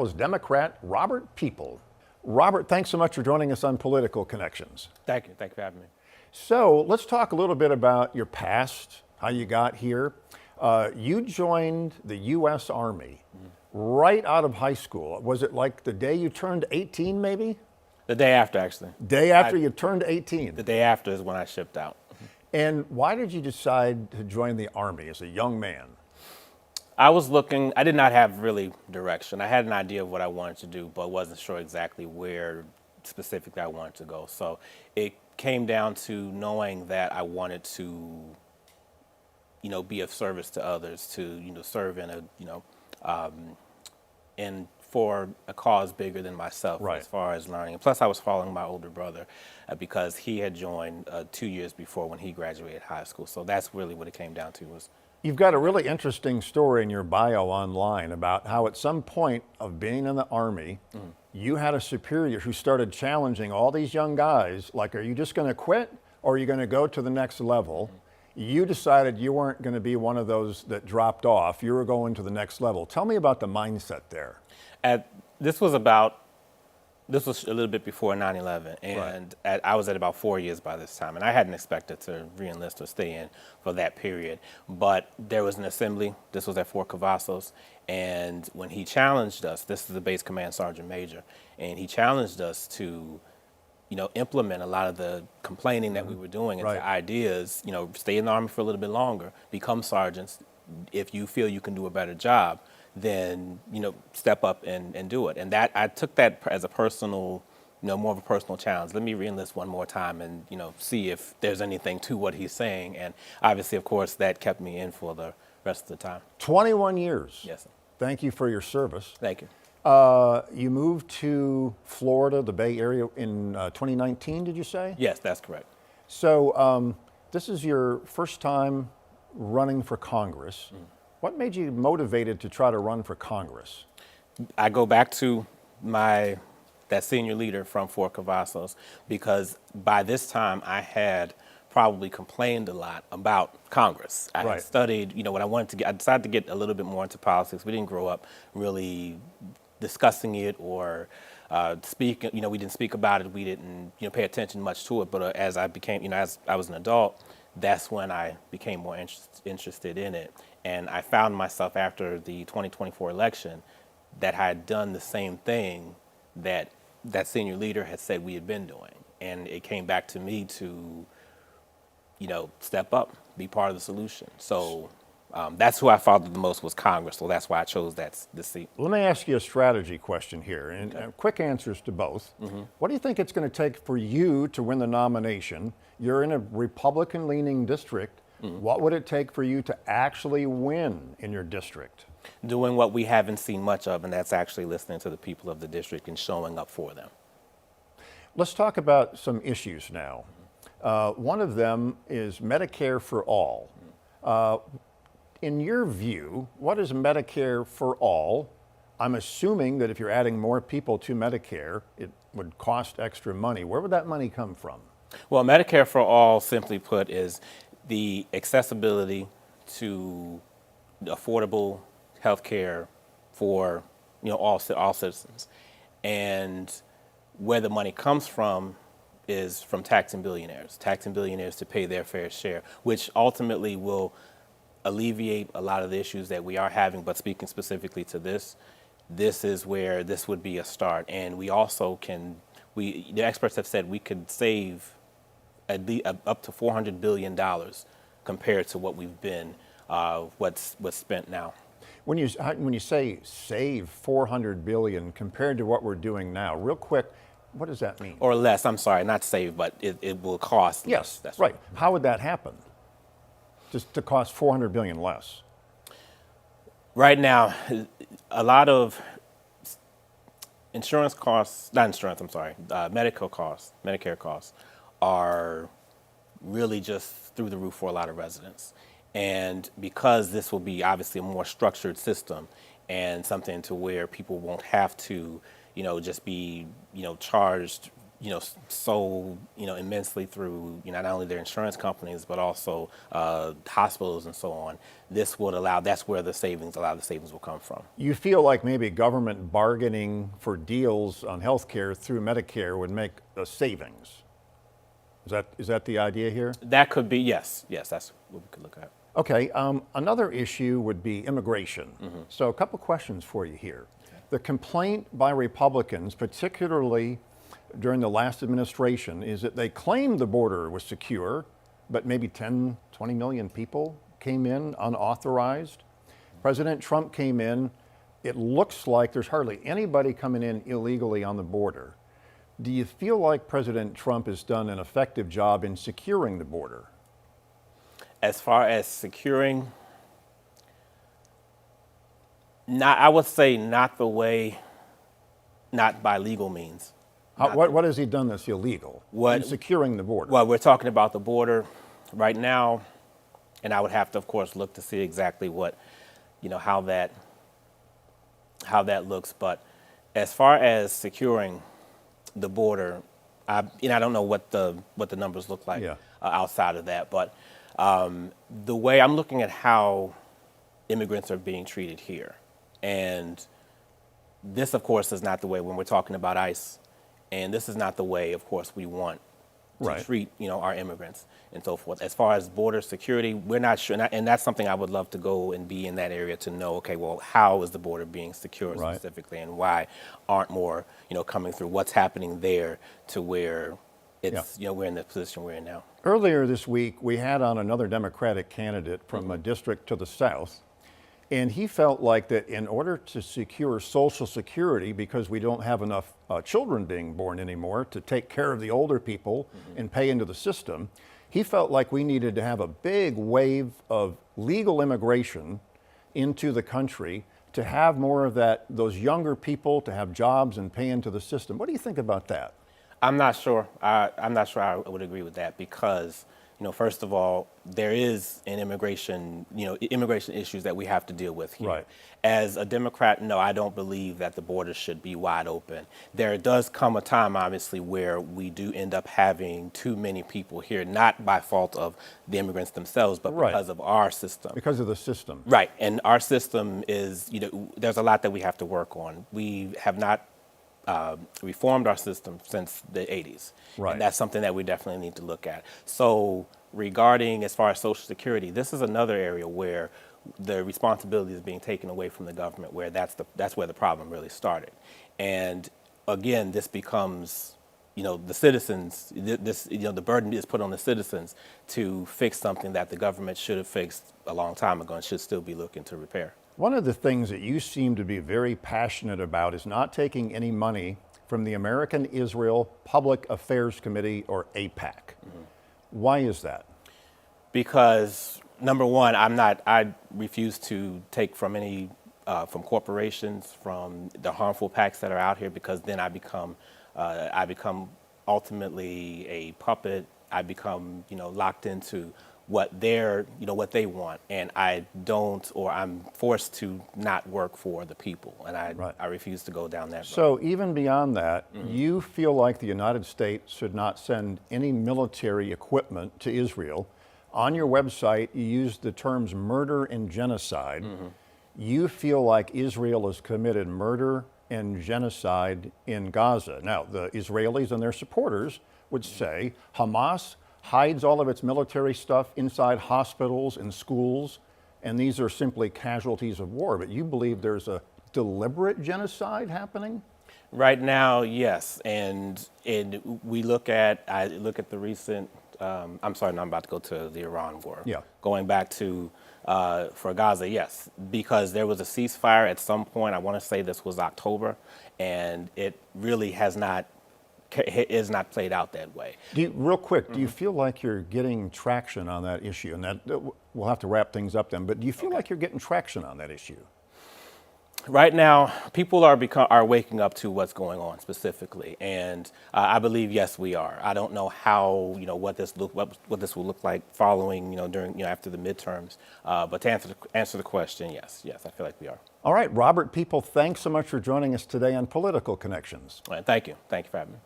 Was Democrat Robert People. Robert, thanks so much for joining us on Political Connections. Thank you. Thank you for having me. So let's talk a little bit about your past, how you got here. You joined the U.S. Army right out of high school. Was it like the day you turned 18, maybe? The day after, actually. Day after you turned 18. The day after is when I shipped out. And why did you decide to join the Army as a young man? I was looking, I did not have really direction. I had an idea of what I wanted to do, but wasn't sure exactly where specifically I wanted to go. So it came down to knowing that I wanted to, be of service to others, to, serve in and for a cause bigger than myself, Right. as far as learning. And plus, I was following my older brother because he had joined 2 years before when he graduated high school. So that's really what it came down to was. You've got a really interesting story in your bio online about how at some point of being in the Army, you had a superior who started challenging all these young guys, like, are you just going to quit or are you going to go to the next level? You decided you weren't going to be one of those that dropped off. You were going to the next level. Tell me about the mindset there. This was a little bit before 9/11, and I was at about 4 years by this time, and I hadn't expected to re-enlist or stay in for that period. But there was an assembly. This was at Fort Cavazos, and when he challenged us, this is the base command sergeant major, and he challenged us to, implement a lot of the complaining that we were doing into ideas. Stay in the Army for a little bit longer, become sergeants. If you feel you can do a better job, then step up and do it. And that I took that as a personal, more of a personal challenge. Let me re-enlist one more time and see if there's anything to what he's saying. And obviously, of course, that kept me in for the rest of the time. 21 years. Yes, sir. Thank you for your service. Thank you. You moved to Florida, the Bay Area, in 2019, did you say? Yes, that's correct. So this is your first time running for Congress. What made you motivated to try to run for Congress? I go back to that senior leader from Fort Cavazos because by this time I had probably complained a lot about Congress. I had studied, what I wanted to get. I decided to get a little bit more into politics. We didn't grow up really discussing it or speak. We didn't speak about it. We didn't, pay attention much to it. But as I became, as I was an adult, that's when I became more interested in it. And I found myself after the 2024 election that I had done the same thing that senior leader had said we had been doing. And it came back to me to, step up, be part of the solution. So that's who I followed the most was Congress. So that's why I chose the seat. Let me ask you a strategy question here, and quick answers to both. What do you think it's going to take for you to win the nomination? You're in a Republican-leaning district. What would it take for you to actually win in your district? Doing what we haven't seen much of, and that's actually listening to the people of the district and showing up for them. Let's talk about some issues now. One of them is Medicare for all. In your view, what is Medicare for all? I'm assuming that if you're adding more people to Medicare, it would cost extra money. Where would that money come from? Well, Medicare for all, simply put, is the accessibility to affordable health care for all citizens. And where the money comes from is from taxing billionaires to pay their fair share, which ultimately will alleviate a lot of the issues that we are having. But speaking specifically to this is where this would be a start. And we also the experts have said we could save up to $400 billion compared to what we've been, what's spent now. When you say save $400 billion compared to what we're doing now, real quick, what does that mean? Or less, I'm sorry, not save, but it will cost less. Yes, That's right. How would that happen? Just to cost $400 billion less? Right now, a lot of insurance costs, not insurance, I'm sorry, Medicare costs are really just through the roof for a lot of residents. And because this will be obviously a more structured system and something to where people won't have to, just be, charged so immensely through not only their insurance companies but also hospitals and so on. This would allow. That's where a lot of the savings will come from. You feel like maybe government bargaining for deals on health care through Medicare would make a savings. Is that the idea here? That could be, yes. That's what we could look at. Okay, another issue would be immigration. So a couple questions for you here. Okay. The complaint by Republicans, particularly during the last administration, is that they claimed the border was secure, but maybe 10, 20 million people came in unauthorized. President Trump came in. It looks like there's hardly anybody coming in illegally on the border. Do you feel like President Trump has done an effective job in securing the border? As far as securing, I would say not by legal means. What has he done that's illegal in securing the border? Well, we're talking about the border right now, and I would have to, of course, look to see exactly how that looks. But as far as securing the border, I don't know what the numbers look like outside of that, but the way I'm looking at how immigrants are being treated here, and this, of course, is not the way when we're talking about ICE, and this is not the way, of course, we want to treat our immigrants and so forth. As far as border security, we're not sure, and that's something I would love to go and be in that area to know. Okay, well, how is the border being secured specifically, and why aren't more coming through? What's happening there to where it's we're in the position we're in now? Earlier this week, we had on another Democratic candidate from a district to the south, and he felt like that in order to secure Social Security, because we don't have enough children being born anymore to take care of the older people and pay into the system, he felt like we needed to have a big wave of legal immigration into the country to have more of those younger people to have jobs and pay into the system. What do you think about that? I'm not sure. I'm not sure I would agree with that because, first of all, there is an immigration issues that we have to deal with here. Right. As a Democrat, no, I don't believe that the border should be wide open. There does come a time, obviously, where we do end up having too many people here, not by fault of the immigrants themselves, but because of our system. Because of the system. Right. And our system is, there's a lot that we have to work on. We have not reformed our system since the 80s. Right. And that's something that we definitely need to look at. So regarding as far as Social Security, this is another area where the responsibility is being taken away from the government, where that's where the problem really started. And again, this becomes, the citizens, the burden is put on the citizens to fix something that the government should have fixed a long time ago and should still be looking to repair. One of the things that you seem to be very passionate about is not taking any money from the American Israel Public Affairs Committee, or AIPAC. Why is that? Because number one, I refuse to take from from corporations, from the harmful PACs that are out here, because then I become ultimately a puppet. I become, locked into what what they want, and I'm forced to not work for the people, and I refuse to go down that road. So even beyond that, you feel like the United States should not send any military equipment to Israel. On your website, you use the terms murder and genocide. You feel like Israel has committed murder and genocide in Gaza. Now, the Israelis and their supporters would say Hamas hides all of its military stuff inside hospitals and schools, and these are simply casualties of war. But you believe there's a deliberate genocide happening? Right now, yes, and I look at the recent. I'm sorry, no, I'm about to go to the Iran war. Yeah. Going back to for Gaza, yes, because there was a ceasefire at some point. I want to say this was October, and it really is not played out that way. Real quick, do you feel like you're getting traction on that issue? And that we'll have to wrap things up then. But do you feel like you're getting traction on that issue? Right now, people are waking up to what's going on specifically, and I believe yes, we are. I don't know how what this will look like following during after the midterms. But to answer the question, yes, I feel like we are. All right, Robert People, thanks so much for joining us today on Political Connections. All right, thank you for having me.